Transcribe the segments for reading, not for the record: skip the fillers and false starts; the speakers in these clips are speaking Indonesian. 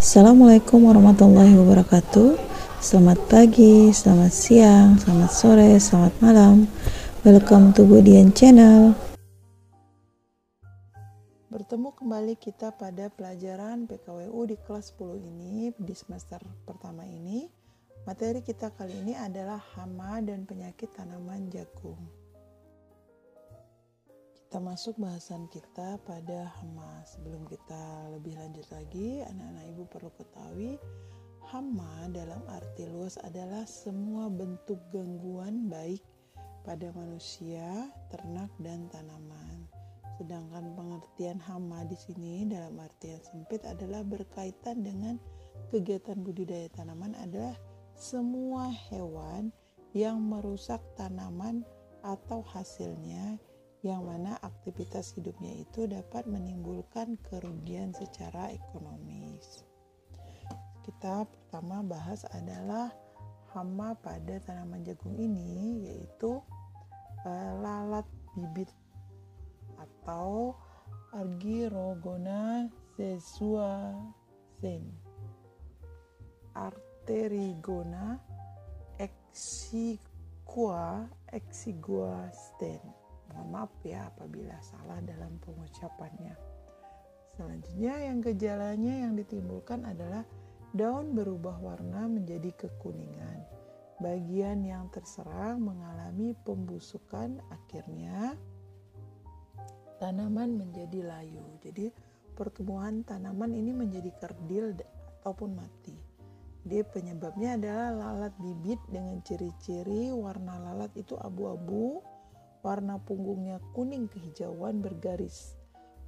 Assalamualaikum warahmatullahi wabarakatuh. Selamat pagi, selamat siang, selamat sore, selamat malam. Welcome to Budian Channel. Bertemu kembali kita pada pelajaran PKWU di kelas 10 ini, di semester pertama ini. Materi kita kali ini adalah hama dan penyakit tanaman jagung. Kita masuk bahasan kita pada hama. Sebelum kita lebih lanjut lagi, anak-anak ibu perlu ketahui, hama dalam arti luas adalah semua bentuk gangguan baik pada manusia, ternak, dan tanaman. Sedangkan pengertian hama di sini dalam artian sempit adalah berkaitan dengan kegiatan budidaya tanaman adalah semua hewan yang merusak tanaman atau hasilnya, yang mana aktivitas hidupnya itu dapat menimbulkan kerugian secara ekonomis. Kita pertama bahas adalah hama pada tanaman jagung ini, yaitu lalat bibit atau Argyrogona zezuazen, Arterigona exiguasten. Mohon maaf ya apabila salah dalam pengucapannya. Selanjutnya yang gejalanya yang ditimbulkan adalah daun berubah warna menjadi kekuningan. Bagian yang terserang mengalami pembusukan, akhirnya tanaman menjadi layu. Jadi pertumbuhan tanaman ini menjadi kerdil ataupun mati. Jadi penyebabnya adalah lalat bibit dengan ciri-ciri warna lalat itu abu-abu, warna punggungnya kuning kehijauan bergaris,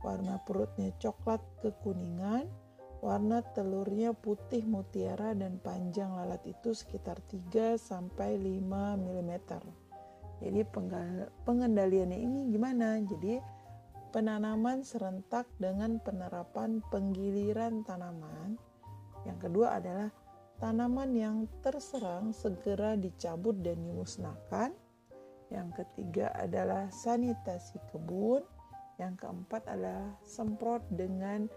warna perutnya coklat kekuningan, warna telurnya putih mutiara, dan panjang lalat itu sekitar 3-5 mm. Jadi pengendaliannya ini gimana? Jadi penanaman serentak dengan penerapan penggiliran tanaman. Yang kedua adalah tanaman yang terserang segera dicabut dan dimusnahkan. Yang ketiga adalah sanitasi kebun. Yang keempat adalah semprot dengan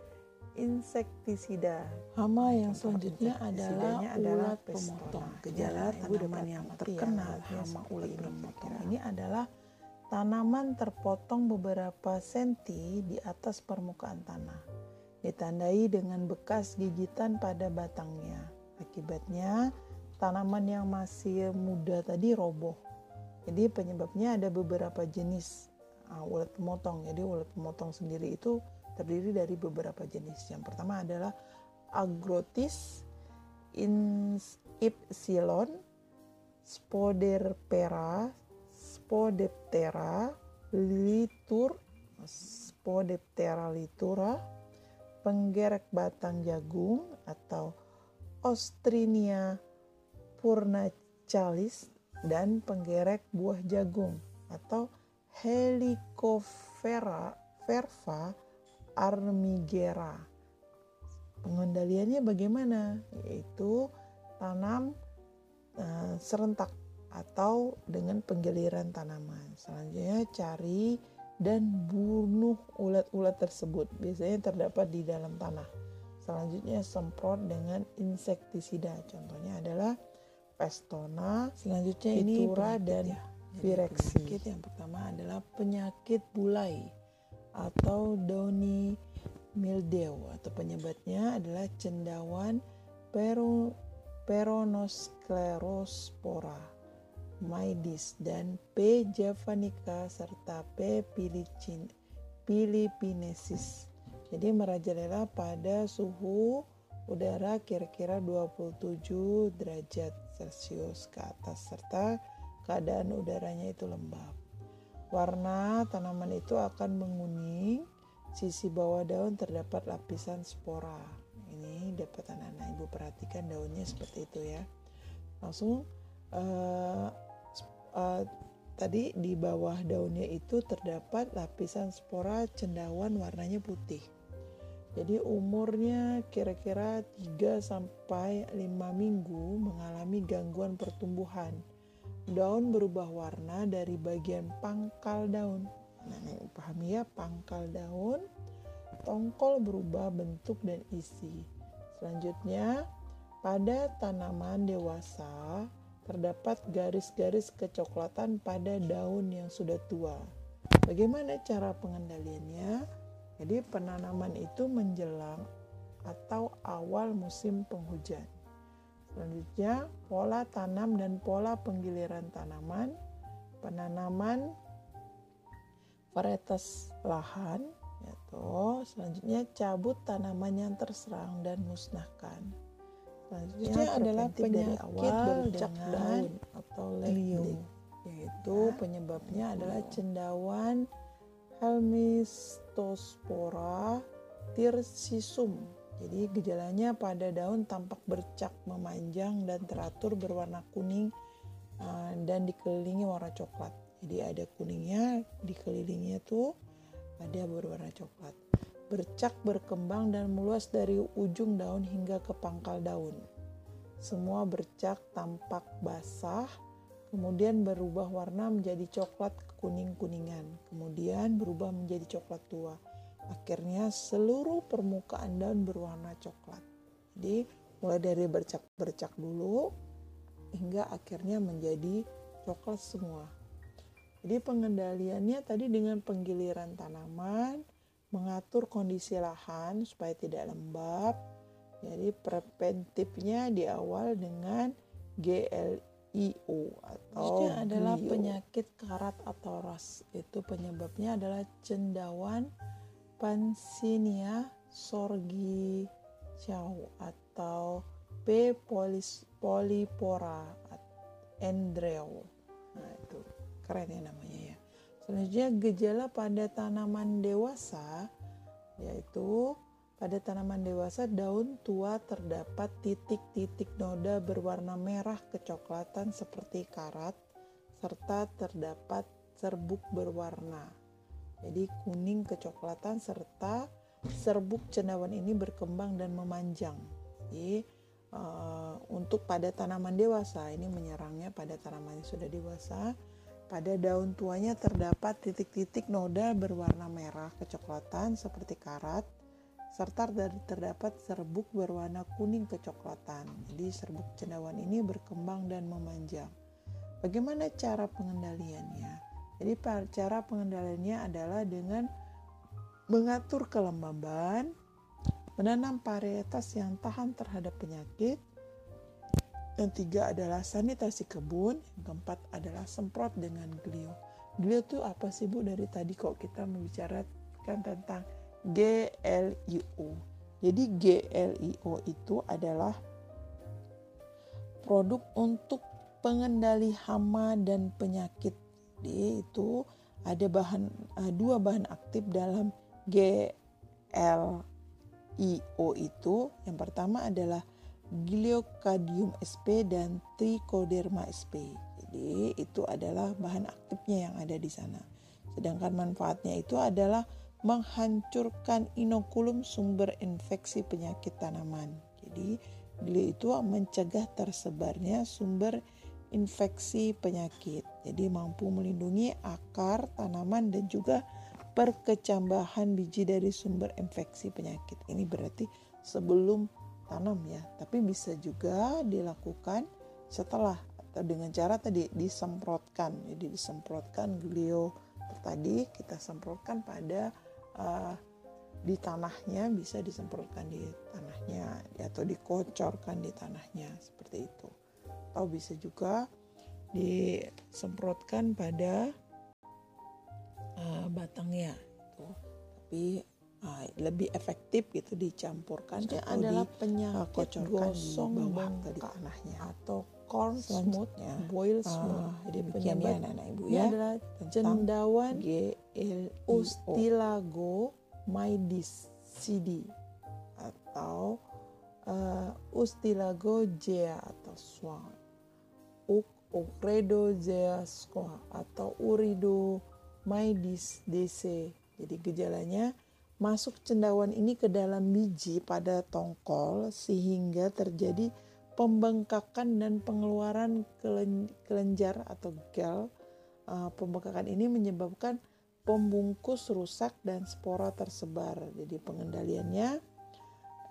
insektisida. Hama yang selanjutnya adalah ulat pemotong. Gejala tanaman yang terkena hama ulat pemotong ini adalah tanaman terpotong beberapa senti di atas permukaan tanah, ditandai dengan bekas gigitan pada batangnya. Akibatnya tanaman yang masih muda tadi roboh. Jadi penyebabnya ada beberapa jenis ulat pemotong. Jadi ulat pemotong sendiri itu terdiri dari beberapa jenis. Yang pertama adalah Agrotis ipsilon, Spodoptera litura, penggerek batang jagung atau Ostrinia purnachalis, dan penggerek buah jagung atau Helicoverpa armigera. Pengendaliannya bagaimana? Yaitu tanam serentak atau dengan penggiliran tanaman. Selanjutnya cari dan bunuh ulat-ulat tersebut. Biasanya terdapat di dalam tanah. Selanjutnya semprot dengan insektisida. Contohnya adalah Pestona, selanjutnya Litura dan Vireksi. Yang pertama adalah penyakit bulai atau downy mildew, atau penyebabnya adalah cendawan peronosklerospora, Maidis, dan P. javanica serta P. philippiensis. Jadi merajalela pada suhu udara kira-kira 27 derajat Celcius ke atas serta keadaan udaranya itu lembab. Warna tanaman itu akan menguning, sisi bawah daun terdapat lapisan spora. Ini dapat anak-anak ibu perhatikan daunnya seperti itu ya. Langsung tadi di bawah daunnya itu terdapat lapisan spora cendawan warnanya putih. Jadi umurnya kira-kira 3-5 minggu mengalami gangguan pertumbuhan. Daun berubah warna dari bagian pangkal daun. Nah, pahami ya, pangkal daun, tongkol berubah bentuk dan isi. Selanjutnya, pada tanaman dewasa terdapat garis-garis kecoklatan pada daun yang sudah tua. Bagaimana cara pengendaliannya? Jadi penanaman itu menjelang atau awal musim penghujan. Selanjutnya, pola tanam dan pola penggiliran tanaman, penanaman varietas lahan, selanjutnya cabut tanaman yang terserang dan musnahkan. Selanjutnya adalah penyakit bercak daun atau leaf, yaitu penyebabnya adalah cendawan Helminthospora thyrsusum. Jadi gejalanya pada daun tampak bercak memanjang dan teratur berwarna kuning dan dikelilingi warna coklat. Jadi ada kuningnya, dikelilingnya tuh ada berwarna coklat. Bercak berkembang dan meluas dari ujung daun hingga ke pangkal daun. Semua bercak tampak basah, kemudian berubah warna menjadi coklat kuning-kuningan, kemudian berubah menjadi coklat tua. Akhirnya seluruh permukaan daun berwarna coklat. Jadi mulai dari bercak-bercak dulu hingga akhirnya menjadi coklat semua. Jadi pengendaliannya tadi dengan penggiliran tanaman, mengatur kondisi lahan supaya tidak lembab. Jadi preventifnya di awal dengan GLIO atau adalah penyakit karat atau ras. Itu penyebabnya adalah cendawan Pansinia sorghicau atau P. polypora Andrew. Nah, itu keren ya namanya ya. Selanjutnya gejala pada tanaman dewasa, yaitu pada tanaman dewasa daun tua terdapat titik-titik noda berwarna merah kecoklatan seperti karat, serta terdapat serbuk berwarna. Jadi kuning kecoklatan serta serbuk cendawan ini berkembang dan memanjang. Jadi untuk pada tanaman dewasa, ini menyerangnya pada tanaman yang sudah dewasa. Pada daun tuanya terdapat titik-titik noda berwarna merah kecoklatan seperti karat, serta terdapat serbuk berwarna kuning kecoklatan. Jadi serbuk cendawan ini berkembang dan memanjang. Bagaimana cara pengendaliannya? Jadi cara pengendaliannya adalah dengan mengatur kelembaban, menanam varietas yang tahan terhadap penyakit. Yang tiga adalah sanitasi kebun. Yang keempat adalah semprot dengan glio. Glio itu apa sih Bu? Dari tadi kok kita membicarakan tentang GLIO. Jadi GLIO itu adalah produk untuk pengendali hama dan penyakit. Jadi itu ada dua bahan aktif dalam GLIO itu. Yang pertama adalah Gliocadium sp dan Trichoderma sp. Jadi itu adalah bahan aktifnya yang ada di sana. Sedangkan manfaatnya itu adalah menghancurkan inokulum sumber infeksi penyakit tanaman. Jadi glio itu mencegah tersebarnya sumber infeksi penyakit. Jadi mampu melindungi akar tanaman dan juga perkecambahan biji dari sumber infeksi penyakit. Ini berarti sebelum tanam ya, tapi bisa juga dilakukan setelah atau dengan cara tadi disemprotkan. Jadi disemprotkan glio tadi kita semprotkan pada di tanahnya, bisa disemprotkan di tanahnya atau dikocorkan di tanahnya seperti itu. Atau bisa juga disemprotkan pada batangnya itu. Tapi lebih efektif gitu dicampurkan atau adalah penyakit gosong bengkak di tanahnya atau corn smooth, boil smooth. Jadi penyebab anak-anak ibu ya adalah cendawan Ustilago maidicidi atau Ustilago jea atau swan, Ocredo jea squam atau Urido maidis dc. Jadi gejalanya masuk cendawan ini ke dalam biji pada tongkol sehingga terjadi pembengkakan dan pengeluaran kelenjar atau gel. Pembengkakan ini menyebabkan pembungkus rusak dan spora tersebar. Jadi pengendaliannya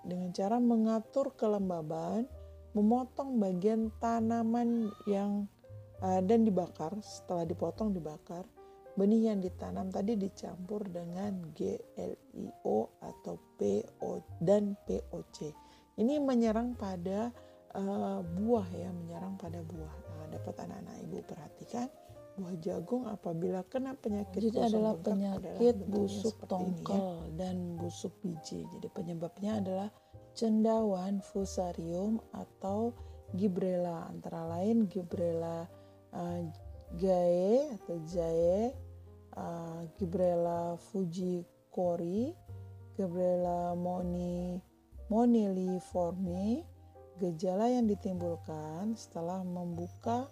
dengan cara mengatur kelembaban, memotong bagian tanaman yang dan dibakar. Setelah dipotong dibakar, benih yang ditanam tadi dicampur dengan GLIO atau PO dan POC. Ini menyerang pada buah ya, menyerang pada buah. Nah, dapat anak-anak ibu perhatikan, buah jagung apabila kena penyakit Jadi adalah bengkak penyakit adalah busuk tongkol dan busuk biji. Jadi penyebabnya adalah cendawan, fusarium atau Gibberella, antara lain Gibberella jae atau jae, Gibberella fujikori, Gibberella moniliforme. Gejala yang ditimbulkan setelah membuka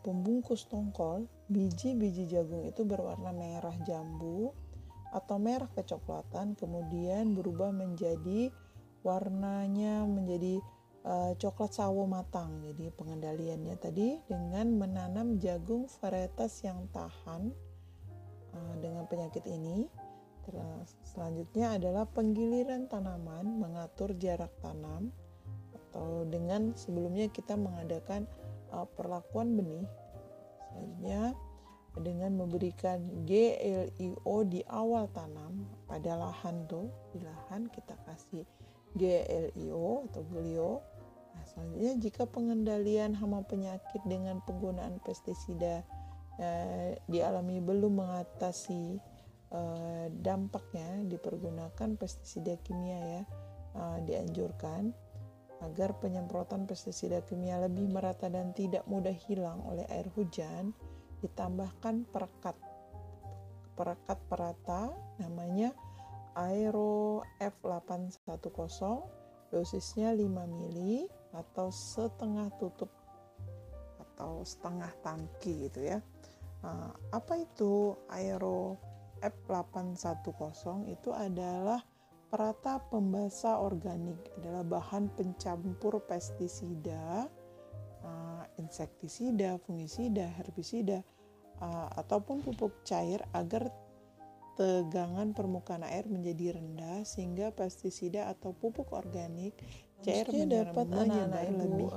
pembungkus tongkol, biji-biji jagung itu berwarna merah jambu atau merah kecoklatan, kemudian berubah menjadi warnanya menjadi coklat sawo matang. Jadi pengendaliannya tadi dengan menanam jagung varietas yang tahan dengan penyakit ini. Selanjutnya adalah penggiliran tanaman, mengatur jarak tanam, atau dengan sebelumnya kita mengadakan perlakuan benih. Selanjutnya dengan memberikan GLIO di awal tanam pada lahan di lahan kita kasih GLIO atau GLIO. Nah, selanjutnya jika pengendalian hama penyakit dengan penggunaan pestisida dialami belum mengatasi dampaknya, dipergunakan pestisida kimia ya. Dianjurkan agar penyemprotan pestisida kimia lebih merata dan tidak mudah hilang oleh air hujan, ditambahkan perekat perata namanya Aero F810, dosisnya 5 ml atau setengah tutup atau setengah tangki gitu ya. Apa itu Aero F810? Itu adalah perata pembasah organik, adalah bahan pencampur pestisida, insektisida, fungisida, herbisida, ataupun pupuk cair agar tegangan permukaan air menjadi rendah sehingga pestisida atau pupuk organik cair dapat anak-anak lebih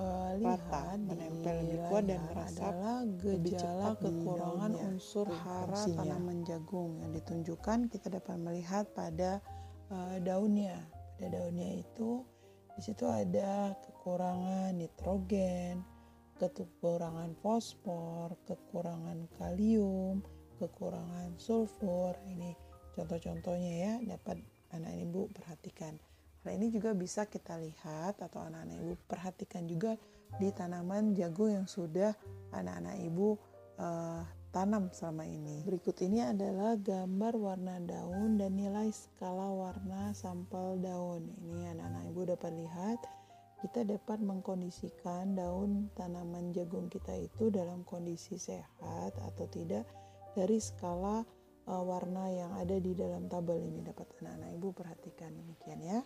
rata, menempel lebih kuat dan meresap lebih cepat. Kekurangan unsur hara tanaman jagung yang ditunjukkan kita dapat melihat pada daunnya. Pada daunnya itu di situ ada kekurangan nitrogen, kekurangan fosfor, kekurangan kalium, kekurangan sulfur. Ini contoh-contohnya ya, dapat anak ibu perhatikan. Hal ini juga bisa kita lihat atau anak-anak ibu perhatikan juga di tanaman jagung yang sudah anak-anak ibu tanam selama ini. Berikut ini adalah gambar warna daun dan nilai skala warna sampel daun. Ini anak-anak ibu dapat lihat, kita dapat mengkondisikan daun tanaman jagung kita itu dalam kondisi sehat atau tidak dari skala warna yang ada di dalam tabel ini. Dapat anak-anak ibu perhatikan, demikian ya.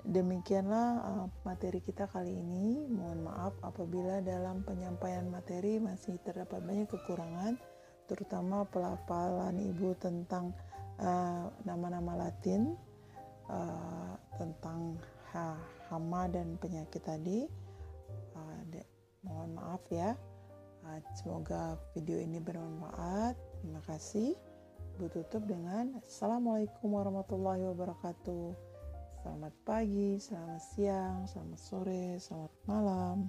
Demikianlah materi kita kali ini. Mohon maaf apabila dalam penyampaian materi masih terdapat banyak kekurangan, terutama pelafalan ibu tentang nama-nama Latin, tentang hama dan penyakit tadi. Mohon maaf ya. Semoga video ini bermanfaat. Terima kasih. Ibu tutup dengan Assalamualaikum warahmatullahi wabarakatuh. Selamat pagi, selamat siang, selamat sore, selamat malam.